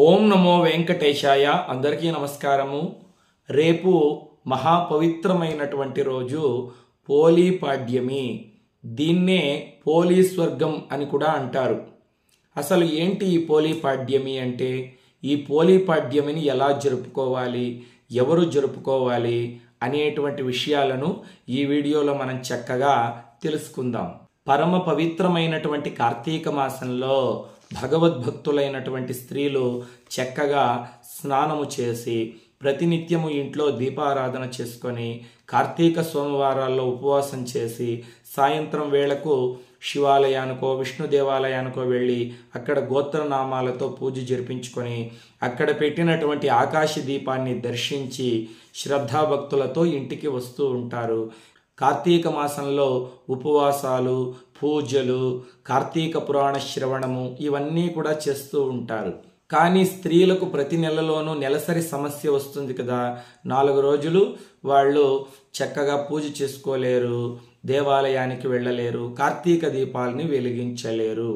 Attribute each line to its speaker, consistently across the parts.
Speaker 1: ఓం నమో వెంకటేశాయ. అందరికీ నమస్కారము. రేపు మహాపవిత్రమైనటువంటి రోజు పోలీపాడ్యమి. దీన్నే పోలీస్వర్గం అని కూడా అంటారు. అసలు ఏంటి ఈ పోలీపాడ్యమి అంటే? ఈ పోలీపాడ్యమిని ఎలా జరుపుకోవాలి, ఎవరు జరుపుకోవాలి అనేటువంటి విషయాలను ఈ వీడియోలో మనం చక్కగా తెలుసుకుందాం. పరమ పవిత్రమైనటువంటి కార్తీక మాసంలో భగవద్భక్తులైనటువంటి స్త్రీలు చక్కగా స్నానము చేసి ప్రతినిత్యము ఇంట్లో దీపారాధన చేసుకొని కార్తీక సోమవారాల్లో ఉపవాసం చేసి సాయంత్రం వేళకు శివాలయానికో విష్ణు దేవాలయానికో వెళ్ళి అక్కడ గోత్రనామాలతో పూజ జరిపించుకొని అక్కడ పెట్టినటువంటి ఆకాశ దీపాన్ని దర్శించి శ్రద్ధాభక్తులతో ఇంటికి వస్తూ ఉంటారు. కార్తీక మాసంలో ఉపవాసాలు, పూజలు, కార్తీక పురాణ శ్రవణము ఇవన్నీ కూడా చేస్తూ ఉంటారు. కానీ స్త్రీలకు ప్రతి నెలలోనూ నెలసరి సమస్య వస్తుంది కదా. 4 రోజులు వాళ్ళు చక్కగా పూజ చేసుకోలేరు, దేవాలయానికి వెళ్ళలేరు, కార్తీక దీపాలని వెలిగించలేరు.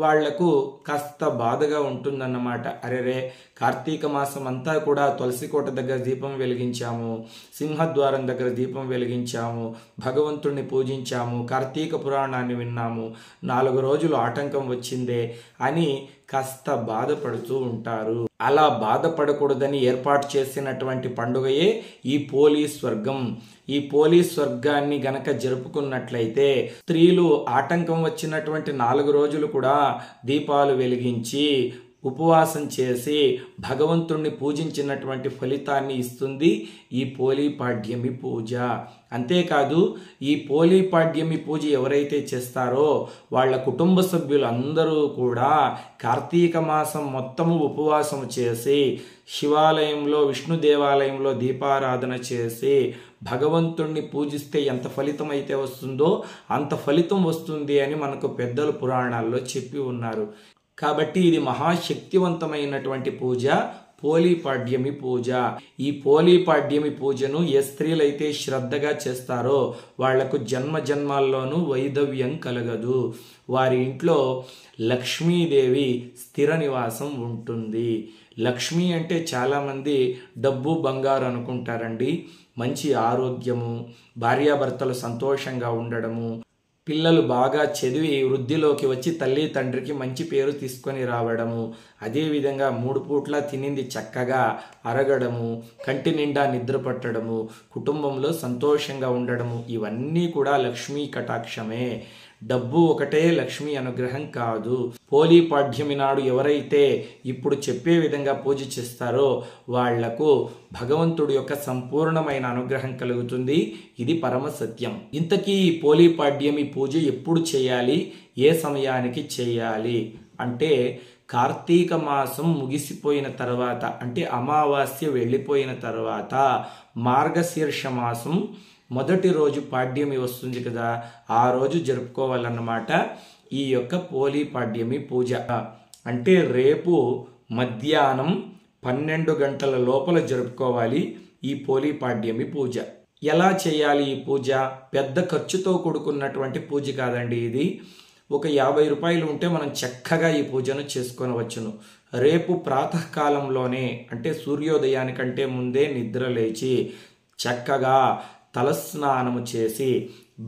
Speaker 1: వాళ్లకు కాస్త బాధగా ఉంటుందన్నమాట. అరెరే, కార్తీక మాసం అంతా కూడా తులసికోట దగ్గర దీపం వెలిగించాము, సింహద్వారం దగ్గర దీపం వెలిగించాము, భగవంతుణ్ణి పూజించాము, కార్తీక పురాణాన్ని విన్నాము, 4 రోజులు ఆటంకం వచ్చిందే అని కాస్త బాధపడుతూ ఉంటారు. అలా బాధపడకూడదని ఏర్పాటు చేసినటువంటి పండుగయే ఈ పోలీస్వర్గం. ఈ పోలీస్వర్గాన్ని గనక జరుపుకున్నట్లయితే స్త్రీలు ఆటంకం వచ్చినటువంటి 4 రోజులు కూడా దీపాలు వెలిగించి ఉపవాసం చేసి భగవంతుణ్ణి పూజించినటువంటి ఫలితాన్ని ఇస్తుంది ఈ పోలీపాడ్యమి పూజ. అంతేకాదు, ఈ పోలీపాడ్యమి పూజ ఎవరైతే చేస్తారో వాళ్ళ కుటుంబ సభ్యులు అందరూ కూడా కార్తీక మాసం మొత్తము ఉపవాసం చేసి శివాలయంలో విష్ణు దేవాలయంలో దీపారాధన చేసి భగవంతుణ్ణి పూజిస్తే ఎంత ఫలితం అయితే వస్తుందో అంత ఫలితం వస్తుంది అని మనకు పెద్దలు పురాణాల్లో చెప్పి ఉన్నారు. కాబట్టి ఇది మహాశక్తివంతమైనటువంటి పూజ, పోలీపాడ్యమి పూజ. ఈ పోలీపాడ్యమి పూజను ఏ స్త్రీలైతే శ్రద్ధగా చేస్తారో వాళ్లకు జన్మ జన్మాల్లోనూ వైధవ్యం కలగదు. వారి ఇంట్లో లక్ష్మీదేవి స్థిర నివాసం ఉంటుంది. లక్ష్మి అంటే చాలామంది డబ్బు బంగారు అనుకుంటారండి. మంచి ఆరోగ్యము, భార్యాభర్తలు సంతోషంగా ఉండడము, పిల్లలు బాగా చదివి వృద్ధిలోకి వచ్చి తల్లి తండ్రికి మంచి పేరు తీసుకొని రావడము, అదేవిధంగా 3 పూట్ల తినింది చక్కగా అరగడము, కంటి నిండా నిద్ర పట్టడము, కుటుంబంలో సంతోషంగా ఉండడము, ఇవన్నీ కూడా లక్ష్మీ కటాక్షమే. డబ్బు ఒకటే లక్ష్మీ అనుగ్రహం కాదు. పోలీపాడ్యమి నాడు ఎవరైతే ఇప్పుడు చెప్పే విధంగా పూజ చేస్తారో వాళ్లకు భగవంతుడి యొక్క సంపూర్ణమైన అనుగ్రహం కలుగుతుంది. ఇది పరమ సత్యం. ఇంతకీ ఈ పోలీపాడ్యమి పూజ ఎప్పుడు చేయాలి, ఏ సమయానికి చేయాలి అంటే కార్తీక మాసం ముగిసిపోయిన తర్వాత, అంటే అమావాస్య వెళ్ళిపోయిన తర్వాత మార్గశీర్ష మాసం మొదటి రోజు పాడ్యమి వస్తుంది కదా, ఆ రోజు జరుపుకోవాలన్నమాట ఈ యొక్క పోలీపాడ్యమి పూజ. అంటే రేపు మధ్యాహ్నం 12 గంటల లోపల జరుపుకోవాలి ఈ పోలీపాడ్యమి పూజ. ఎలా చేయాలి ఈ పూజ? పెద్ద ఖర్చుతో కూడుకున్నటువంటి పూజ కాదండి ఇది. ఒక 50 రూపాయలు ఉంటే మనం చక్కగా ఈ పూజను చేసుకొనవచ్చును. రేపు ప్రాతకాలంలోనే, అంటే సూర్యోదయానికంటే ముందే నిద్ర లేచి చక్కగా తలస్నానము చేసి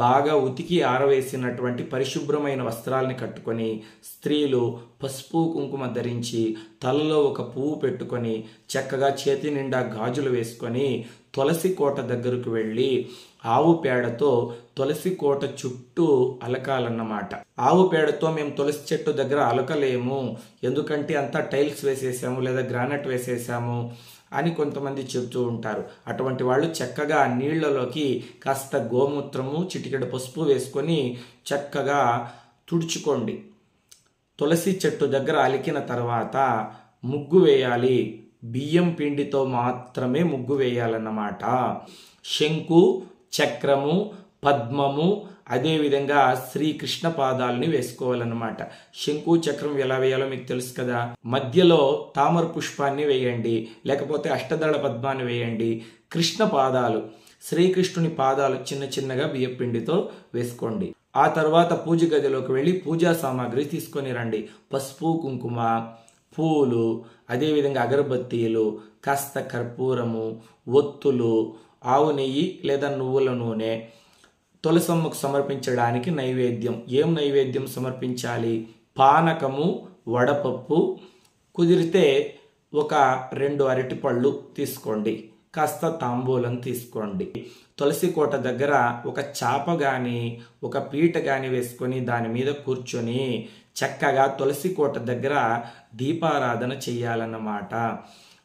Speaker 1: బాగా ఉతికి ఆరవేసినటువంటి పరిశుభ్రమైన వస్త్రాలని కట్టుకొని స్త్రీలు పసుపు కుంకుమ ధరించి తలలో ఒక పువ్వు పెట్టుకొని చక్కగా చేతి నిండా గాజులు వేసుకొని తులసి కోట దగ్గరకు వెళ్ళి ఆవు పేడతో తులసి కోట చుట్టూ అలకాలన్నమాట. ఆవు పేడతో మేము తులసి చెట్టు దగ్గర అలకలేము, ఎందుకంటే అంతా టైల్స్ వేసేసాము లేదా గ్రానైట్ వేసేసాము అని కొంతమంది చెబుతూ ఉంటారు. అటువంటి వాళ్ళు చక్కగా నీళ్లలోకి కాస్త గోమూత్రము, చిటికెడు పసుపు వేసుకొని చక్కగా తుడుచుకోండి. తులసి చెట్టు దగ్గర అలికిన తర్వాత ముగ్గు వేయాలి. బియ్యం పిండితో మాత్రమే ముగ్గు వేయాలన్నమాట. శంకు, చక్రము, పద్మము, అదేవిధంగా శ్రీకృష్ణ పాదాలని వేసుకోవాలన్నమాట. శంకు చక్రం ఎలా వేయాలో మీకు తెలుసు కదా. మధ్యలో తామర పుష్పాన్ని వేయండి, లేకపోతే అష్టదళ పద్మాన్ని వేయండి. కృష్ణ పాదాలు, శ్రీకృష్ణుని పాదాలు చిన్న చిన్నగా బియ్యం పిండితో వేసుకోండి. ఆ తర్వాత పూజ గదిలోకి వెళ్ళి పూజా సామాగ్రి తీసుకొని రండి. పసుపు, కుంకుమ, పూలు, అదేవిధంగా అగరబత్తీలు, కాస్త కర్పూరము, ఒత్తులు, ఆవు నెయ్యి లేదా నువ్వుల నూనె తులసమ్మకు సమర్పించడానికి నైవేద్యం. ఏం నైవేద్యం సమర్పించాలి? పానకము, వడపప్పు, కుదిరితే ఒక 2 అరటిపళ్ళు తీసుకోండి, కాస్త తాంబూలం తీసుకోండి. తులసి కోట దగ్గర ఒక చాప కానీ ఒక పీట కానీ వేసుకొని దాని మీద కూర్చొని చక్కగా తులసి కోట దగ్గర దీపారాధన చెయ్యాలన్నమాట.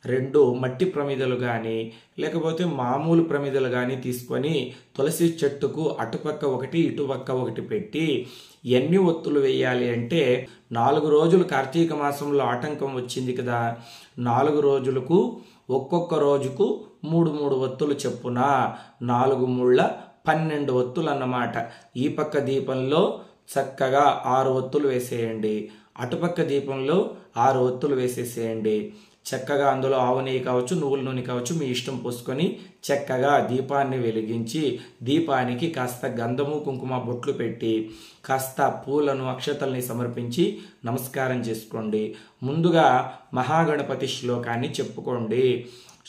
Speaker 1: 2 మట్టి ప్రమిదలు కానీ లేకపోతే మామూలు ప్రమిదలు కానీ తీసుకొని తులసి చెట్టుకు అటుపక్క ఒకటి ఇటుపక్క ఒకటి పెట్టి ఎన్ని ఒత్తులు వేయాలి అంటే 4 రోజులు కార్తీక మాసంలో ఆటంకం వచ్చింది కదా, 4 రోజులకు ఒక్కొక్క రోజుకు 3 ఒత్తులు చెప్పున 4 ముళ్ళ 12 ఒత్తులు అన్నమాట. ఈ పక్క దీపంలో చక్కగా 6 ఒత్తులు వేసేయండి, అటుపక్క దీపంలో 6 ఒత్తులు వేసేసేయండి. చక్కగా అందులో ఆవు నెయ్యి కావచ్చు, నువ్వుల నూనె కావచ్చు, మీ ఇష్టం పోసుకొని చక్కగా దీపాన్ని వెలిగించి దీపానికి కాస్త గంధము కుంకుమ బొట్లు పెట్టి కాస్త పూలను అక్షతల్ని సమర్పించి నమస్కారం చేసుకోండి. ముందుగా మహాగణపతి శ్లోకాన్ని చెప్పుకోండి.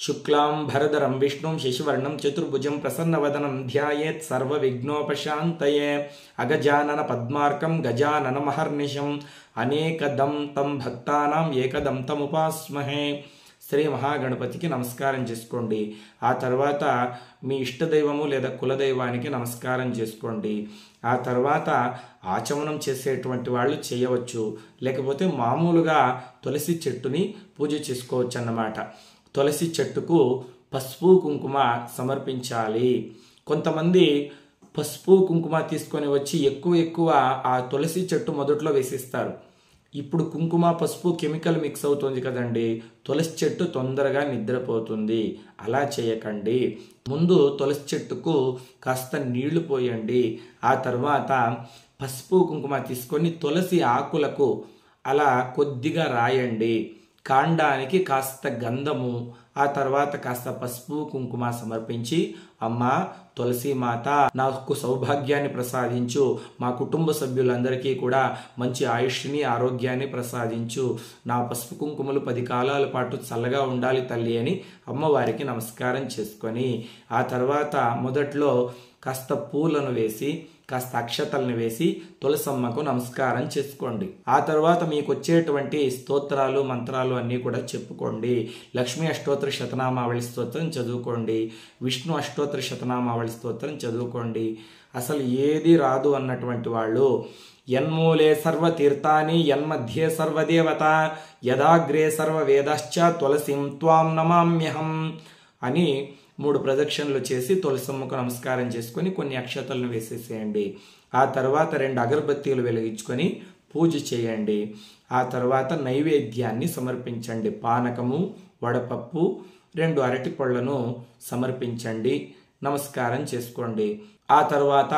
Speaker 1: శుక్లాం భరధరం విష్ణుం శశివర్ణం చతుర్భుజం ప్రసన్నవదనం ధ్యాయేత్ సర్వ విఘ్నోపశాంతయే అగజానన పద్మార్కం గజానన మహర్నిశం అనేకదం తం భక్తానాం ఏకదం తముపాస్మహే. శ్రీ మహాగణపతికి నమస్కారం చేసుకోండి. ఆ తర్వాత మీ ఇష్టదైవము లేదా కులదైవానికి నమస్కారం చేసుకోండి. ఆ తర్వాత ఆచమనం చేసేటువంటి వాళ్ళు చేయవచ్చు, లేకపోతే మామూలుగా తులసి చెట్టుని పూజ చేసుకోవచ్చు అన్నమాట. తులసి చెట్టుకు పసుపు కుంకుమ సమర్పించాలి. కొంతమంది పసుపు కుంకుమ తీసుకొని వచ్చి ఎక్కువ ఆ తులసి చెట్టు మొదట్లో వేసిస్తారు. ఇప్పుడు కుంకుమ పసుపు కెమికల్ మిక్స్ అవుతుంది కదండి, తులసి చెట్టు తొందరగా నిద్రపోతుంది. అలా చేయకండి. ముందు తులసి చెట్టుకు కాస్త నీళ్లు పోయండి. ఆ తర్వాత పసుపు కుంకుమ తీసుకొని తులసి ఆకులకు అలా కొద్దిగా రాయండి. కాండానికి కాస్త గంధము, ఆ తర్వాత కాస్త పసుపు కుంకుమ సమర్పించి, అమ్మా తులసి మాత నాకు సౌభాగ్యాన్ని ప్రసాదించు, మా కుటుంబ సభ్యులందరికీ కూడా మంచి ఆయుష్ని ఆరోగ్యాన్ని ప్రసాదించు, నా పసుపు కుంకుమలు 10 కాలాల పాటు చల్లగా ఉండాలి తల్లి అని అమ్మవారికి నమస్కారం చేసుకొని ఆ తర్వాత మొదట్లో కాస్త పూలను వేసి కాస్త అక్షతలను వేసి తులసమ్మకు నమస్కారం చేసుకోండి. ఆ తర్వాత మీకు వచ్చేటువంటి స్తోత్రాలు మంత్రాలు అన్నీ కూడా చెప్పుకోండి. లక్ష్మీ అష్టోత్తర శతనామావళి స్తోత్రం చదువుకోండి, విష్ణు అష్టోత్తర శతనామావళి స్తోత్రం చదువుకోండి. అసలు ఏది రాదు అన్నటువంటి వాళ్ళు యన్మూలే సర్వ తీర్థాని యన్మధ్యే సర్వదేవత యదాగ్రే సర్వ వేదాశ్చ తులసిం త్వాం నమామ్యహం అని 3 ప్రదక్షిణలు చేసి తులసమ్మకు నమస్కారం చేసుకొని కొన్ని అక్షతలను వేసేసేయండి. ఆ తర్వాత 2 అగరబత్తీలు వెలిగించుకొని పూజ చేయండి. ఆ తర్వాత నైవేద్యాన్ని సమర్పించండి. పానకము, వడపప్పు, 2 అరటి పళ్ళను సమర్పించండి, నమస్కారం చేసుకోండి. ఆ తర్వాత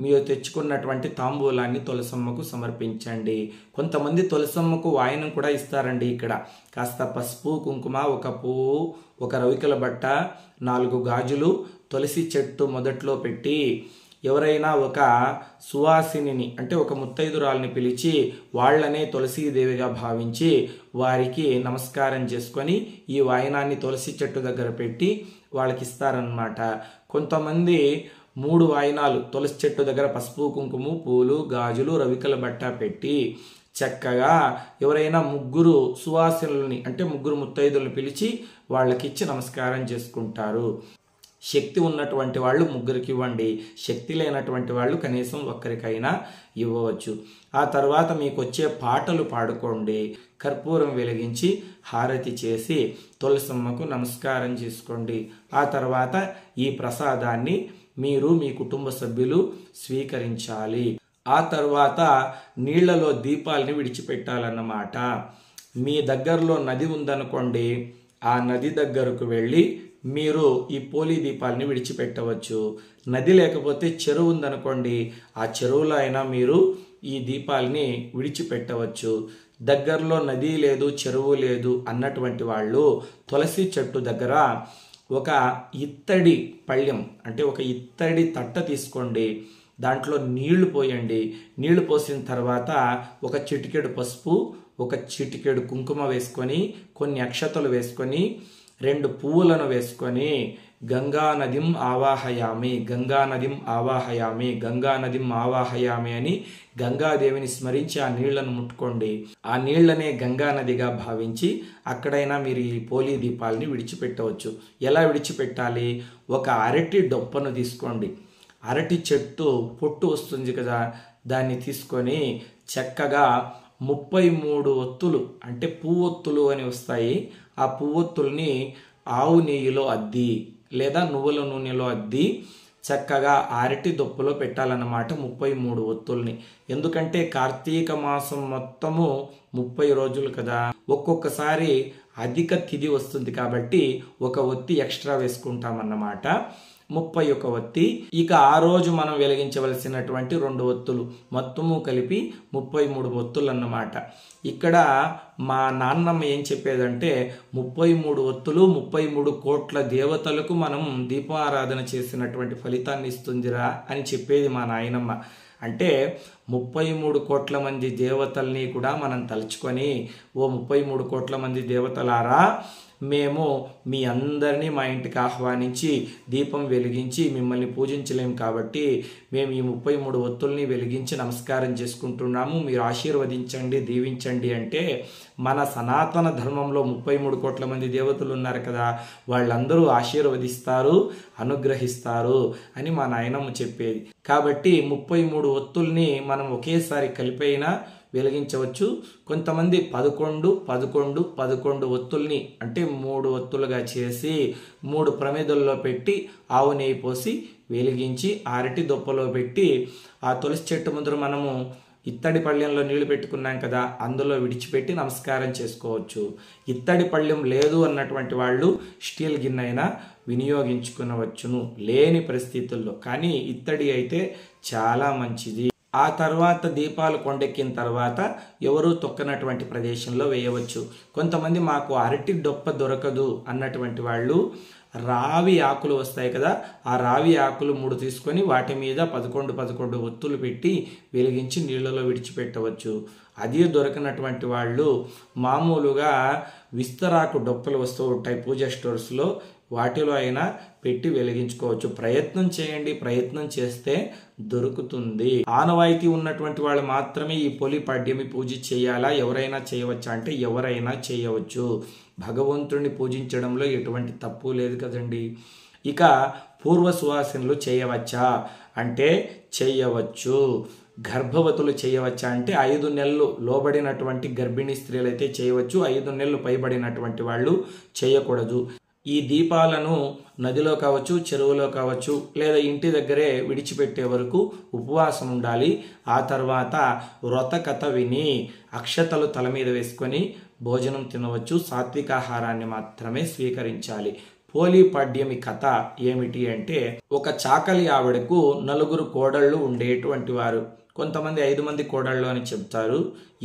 Speaker 1: మీరు తెచ్చుకున్నటువంటి తాంబూలాన్ని తులసమ్మకు సమర్పించండి. కొంతమంది తులసమ్మకు వాయనం కూడా ఇస్తారండి. ఇక్కడ కాస్త పసుపు కుంకుమ, 1 పువ్వు, 1 రవికల బట్ట, 4 గాజులు తులసి చెట్టు మొదట్లో పెట్టి ఎవరైనా ఒక సువాసిని అంటే ఒక ముత్తైదురాల్ని పిలిచి వాళ్ళనే తులసీదేవిగా భావించి వారికి నమస్కారం చేసుకొని ఈ వాయనాన్ని తులసి చెట్టు దగ్గర పెట్టి వాళ్ళకి ఇస్తారనమాట. కొంతమంది 3 వాయినాలు తులసి చెట్టు దగ్గర పసుపు కుంకుమ, పూలు, గాజులు, రవికల బట్ట పెట్టి చక్కగా ఎవరైనా 3 సువాసనలని అంటే 3 ముత్తైదులను పిలిచి వాళ్ళకిచ్చి నమస్కారం చేసుకుంటారు. శక్తి ఉన్నటువంటి వాళ్ళు 3కి ఇవ్వండి, శక్తి లేనటువంటి వాళ్ళు కనీసం 1కైనా ఇవ్వవచ్చు. ఆ తర్వాత మీకు వచ్చే పాటలు పాడుకోండి, కర్పూరం వెలిగించి హారతి చేసి తులసమ్మకు నమస్కారం చేసుకోండి. ఆ తర్వాత ఈ ప్రసాదాన్ని మీరు మీ కుటుంబ సభ్యులు స్వీకరించాలి. ఆ తర్వాత నీళ్లలో దీపాలని విడిచిపెట్టాలన్నమాట. మీ దగ్గరలో నది ఉందనుకోండి, ఆ నది దగ్గరకు వెళ్ళి మీరు ఈ పోలీ దీపాలని విడిచిపెట్టవచ్చు. నది లేకపోతే చెరువు ఉందనుకోండి, ఆ చెరువులో అయినా మీరు ఈ దీపాలని విడిచిపెట్టవచ్చు. దగ్గరలో నది లేదు, చెరువు లేదు అన్నటువంటి వాళ్ళు తులసి చెట్టు దగ్గర ఒక ఇత్తడి పళ్ళెం అంటే ఒక ఇత్తడి తట్ట తీసుకోండి, దాంట్లో నీళ్లు పోయండి. నీళ్లు పోసిన తర్వాత ఒక చిటికెడు పసుపు, ఒక చిటికెడు కుంకుమ వేసుకొని కొన్ని అక్షతలు వేసుకొని 2 పువ్వులను వేసుకొని గంగానదిం ఆవాహయామి గంగానదిం ఆవాహయామి గంగానదిం ఆవాహయామి అని గంగాదేవిని స్మరించి ఆ నీళ్లను ముట్టుకోండి. ఆ నీళ్లనే గంగానదిగా భావించి అక్కడైనా మీరు ఈ పోలీ దీపాలని విడిచిపెట్టవచ్చు. ఎలా విడిచిపెట్టాలి? ఒక అరటి డొప్పను తీసుకోండి. అరటి చెట్టు పొట్టు వస్తుంది కదా, దాన్ని తీసుకొని చక్కగా 33 ఒత్తులు అంటే పువ్వొత్తులు అని వస్తాయి. ఆ పువ్వొత్తుల్ని ఆవు నెయ్యిలో అద్ది లేదా నువ్వుల నూనెలో అద్ది చక్కగా అరటి దొప్పలో పెట్టాలన్నమాట 33 ఒత్తుల్ని. ఎందుకంటే కార్తీక మాసం మొత్తము 30 రోజులు కదా, ఒక్కొక్కసారి అధిక తిథి వస్తుంది కాబట్టి ఒక ఒత్తి ఎక్స్ట్రా వేసుకుంటామన్నమాట. 31 ఒత్తి. ఇక ఆ రోజు మనం వెలిగించవలసినటువంటి 2 ఒత్తులు మొత్తము కలిపి 33 ఒత్తులు అన్నమాట. ఇక్కడ మా నాన్నమ్మ ఏం చెప్పేదంటే 33 ఒత్తులు 33 కోట్ల దేవతలకు మనం దీపారాధన చేసినటువంటి ఫలితాన్ని ఇస్తుందిరా అని చెప్పేది మా నాయనమ్మ. అంటే 33 కోట్ల మంది దేవతల్ని కూడా మనం తలుచుకొని, ఓ 33 కోట్ల మంది దేవతలారా, మేము మీ అందరినీ మా ఇంటికి ఆహ్వానించి దీపం వెలిగించి మిమ్మల్ని పూజించలేం కాబట్టి మేము ఈ 33 ఒత్తుల్ని వెలిగించి నమస్కారం చేసుకుంటున్నాము, మీరు ఆశీర్వదించండి, దీవించండి అంటే మన సనాతన ధర్మంలో 33 కోట్ల మంది దేవతలు ఉన్నారు కదా, వాళ్ళందరూ ఆశీర్వదిస్తారు, అనుగ్రహిస్తారు అని మా నాయనమ్మ చెప్పేది. కాబట్టి 33 ఒత్తుల్ని మనం ఒకేసారి కలిపైనా వెలిగించవచ్చు. కొంతమంది 11 ఒత్తుల్ని అంటే 3 ఒత్తులుగా చేసి 3 ప్రమిదల్లో పెట్టి ఆవు నెయ్యి పోసి వెలిగించి అరటి దొప్పలో పెట్టి ఆ తులసి చెట్టు ముందర మనము ఇత్తడి పళ్ళెంలో నీళ్లు పెట్టుకున్నాం కదా, అందులో విడిచిపెట్టి నమస్కారం చేసుకోవచ్చు. ఇత్తడి పళ్ళెం లేదు అన్నటువంటి వాళ్ళు స్టీల్ గిన్నె అయినా వినియోగించుకునవచ్చును లేని పరిస్థితుల్లో. కానీ ఇత్తడి అయితే చాలా మంచిది. ఆ తర్వాత దీపాలు కొండెక్కిన తర్వాత ఎవరు తొక్కనటువంటి ప్రదేశంలో వేయవచ్చు. కొంతమంది మాకు అరటి డొప్ప దొరకదు అన్నటువంటి వాళ్ళు రావి ఆకులు వస్తాయి కదా, ఆ రావి ఆకులు 3 తీసుకొని వాటి మీద 11 ఒత్తులు పెట్టి వెలిగించి నీళ్ళలో విడిచిపెట్టవచ్చు. అదే దొరకనటువంటి వాళ్ళు మామూలుగా విస్తరాకు డొప్పలు వస్తూ ఉంటాయి పూజ స్టోర్స్లో, వాటిలో అయినా పెట్టి వెలిగించుకోవచ్చు. ప్రయత్నం చేయండి, ప్రయత్నం చేస్తే దొరుకుతుంది. ఆనవాయితీ ఉన్నటువంటి వాళ్ళు మాత్రమే ఈ పోలీపాడ్యమి పూజ చేయాలా, ఎవరైనా చేయవచ్చా అంటే ఎవరైనా చేయవచ్చు. భగవంతుడిని పూజించడంలో ఎటువంటి తప్పు లేదు కదండి. ఇక పూర్వ సువాసనలు చేయవచ్చా అంటే చేయవచ్చు. గర్భవతులు చేయవచ్చా అంటే 5 నెలలు లోబడినటువంటి గర్భిణీ స్త్రీలు అయితే చేయవచ్చు, 5 నెలలు పైబడినటువంటి వాళ్ళు చేయకూడదు. ఈ దీపాలను నదిలో కావచ్చు, చెరువులో కావచ్చు, లేదా ఇంటి దగ్గరే విడిచిపెట్టే వరకు ఉపవాసం ఉండాలి. ఆ తర్వాత వ్రత కథ విని అక్షతలు తల మీద వేసుకొని భోజనం తినవచ్చు. సాత్వికాహారాన్ని మాత్రమే స్వీకరించాలి. పోలీపాడ్యమి కథ ఏమిటి అంటే, ఒక చాకలి ఆవిడకు 4 కోడళ్ళు ఉండేటువంటి వారు. కొంతమంది 5 మంది కోడళ్ళు అని చెప్తారు.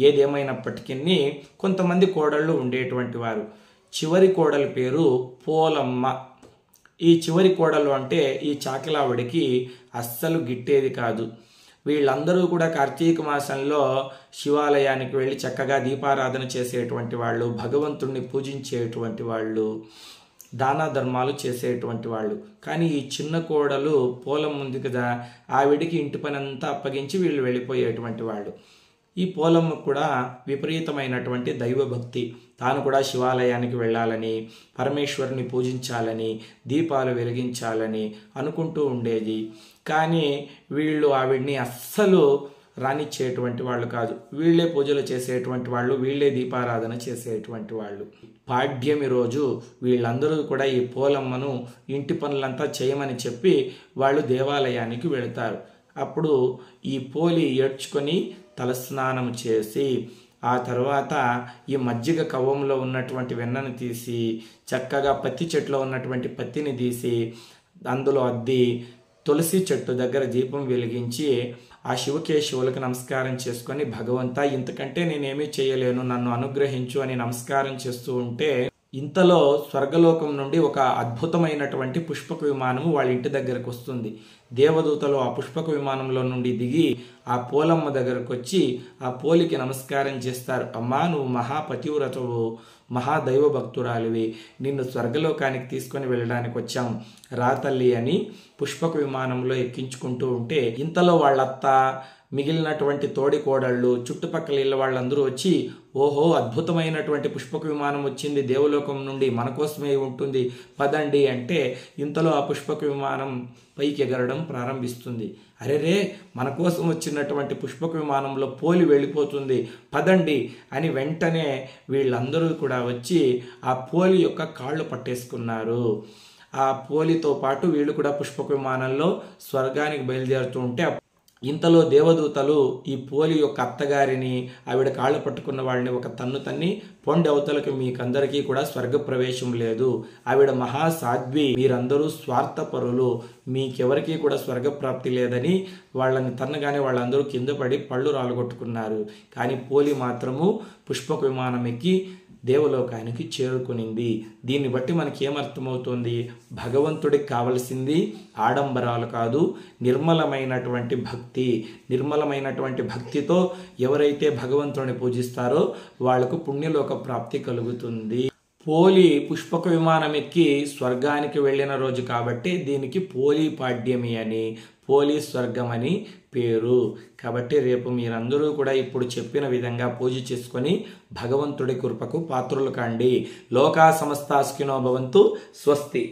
Speaker 1: ఏదేమైనప్పటికీ కొంతమంది కోడళ్ళు ఉండేటువంటి వారు. చివరి కోడలి పేరు పోలమ్మ. ఈ చివరి కోడలు అంటే ఈ చాకలావిడికి అస్సలు గిట్టేది కాదు. వీళ్ళందరూ కూడా కార్తీక మాసంలో శివాలయానికి వెళ్ళి చక్కగా దీపారాధన చేసేటువంటి వాళ్ళు, భగవంతుణ్ణి పూజించేటువంటి వాళ్ళు, దాన ధర్మాలు చేసేటువంటి వాళ్ళు. కానీ ఈ చిన్న కోడలు పోలం ఉంది కదా, ఆవిడికి ఇంటి పని అంతా అప్పగించి వీళ్ళు వెళ్ళిపోయేటువంటి వాళ్ళు. ఈ పోలమ్మ కూడా విపరీతమైనటువంటి దైవభక్తి. తాను కూడా శివాలయానికి వెళ్ళాలని, పరమేశ్వరుని పూజించాలని, దీపాలు వెలిగించాలని అనుకుంటూ ఉండేది. కానీ వీళ్ళు ఆవిడ్ని అస్సలు రానిచ్చేటువంటి వాళ్ళు కాదు. వీళ్ళే పూజలు చేసేటువంటి వాళ్ళు, వీళ్ళే దీపారాధన చేసేటువంటి వాళ్ళు. పాడ్యమి రోజు వీళ్ళందరూ కూడా ఈ పోలమ్మను ఇంటి పనులంతా చేయమని చెప్పి వాళ్ళు దేవాలయానికి వెళతారు. అప్పుడు ఈ పోలి ఏడ్చుకొని తలస్నానం చేసి ఆ తర్వాత ఈ మజ్జిగ కవ్వంలో ఉన్నటువంటి వెన్నను తీసి చక్కగా పత్తి చెట్టులో ఉన్నటువంటి పత్తిని తీసి అందులో అద్ది తులసి చెట్టు దగ్గర దీపం వెలిగించి ఆ శివకేశవులకు నమస్కారం చేసుకొని, భగవంతా ఇంతకంటే నేనేమీ చేయలేను, నన్ను అనుగ్రహించు అని నమస్కారం చేస్తూ ఉంటే ఇంతలో స్వర్గలోకం నుండి ఒక అద్భుతమైనటువంటి పుష్పక విమానం వాళ్ళ ఇంటి దగ్గరకు వస్తుంది. దేవదూతలు ఆ పుష్పక విమానంలో నుండి దిగి ఆ పోలమ్మ దగ్గరకు వచ్చి ఆ పోలికి నమస్కారం చేస్తారు. అమ్మా, నువ్వు మహాపతివ్రతవు, మహాదైవ భక్తురాలివి, నిన్ను స్వర్గలోకానికి తీసుకొని వెళ్ళడానికి వచ్చాం, రా తల్లి అని పుష్పక విమానంలో ఎక్కించుకుంటూ ఉంటే ఇంతలో వాళ్ళత్త, మిగిలినటువంటి తోడి కోడళ్ళు, చుట్టుపక్కల ఇళ్ళ వాళ్ళందరూ వచ్చి, ఓహో, అద్భుతమైనటువంటి పుష్పక విమానం వచ్చింది దేవలోకం నుండి, మన కోసమే ఉంటుంది, పదండి అంటే ఇంతలో ఆ పుష్పక విమానం పైకి ఎగరడం ప్రారంభిస్తుంది. అరెరే, మన కోసం వచ్చినటువంటి పుష్పక విమానంలో పోలి వెళ్ళిపోతుంది, పదండి అని వెంటనే వీళ్ళందరూ కూడా వచ్చి ఆ పోలి యొక్క కాళ్ళు పట్టేసుకున్నారు. ఆ పోలితో పాటు వీళ్ళు కూడా పుష్పక విమానంలో స్వర్గానికి బయలుదేరుతూ ఉంటే ఇంతలో దేవదూతలు ఈ పోలి యొక్క అత్తగారిని, ఆవిడ కాళ్ళు పట్టుకున్న వాళ్ళని ఒక తన్ను తన్ని, పొండి అవతలకి మీకందరికీ కూడా స్వర్గ ప్రవేశం లేదు, ఆవిడ మహాసాధ్వి, మీరందరూ స్వార్థపరులు, మీకెవరికీ కూడా స్వర్గప్రాప్తి లేదని వాళ్ళని తన్నగానే వాళ్ళందరూ కింద పడి పళ్ళు రాలగొట్టుకున్నారు. కానీ పోలి మాత్రము పుష్పక విమానం ఎక్కి దేవలోకానికి చేరుకునింది. దీన్ని బట్టి మనకి ఏమర్థమవుతుంది? భగవంతుడికి కావలసింది ఆడంబరాలు కాదు, నిర్మలమైనటువంటి భక్తి. నిర్మలమైనటువంటి భక్తితో ఎవరైతే భగవంతుడిని పూజిస్తారో వాళ్లకు పుణ్యలోక ప్రాప్తి కలుగుతుంది. పోలి పుష్పక విమానం ఎక్కి స్వర్గానికి వెళ్ళిన రోజు కాబట్టి దీనికి పోలి పాడ్యమి అని, పోలి స్వర్గం అని పేరు. కాబట్టి రేపు మీరందరూ కూడా ఇప్పుడు చెప్పిన విధంగా పూజ చేసుకొని భగవంతుడి కృపకు పాత్రులు కాండి. లోకా సమస్తాస్కినో భవంతు. స్వస్తి.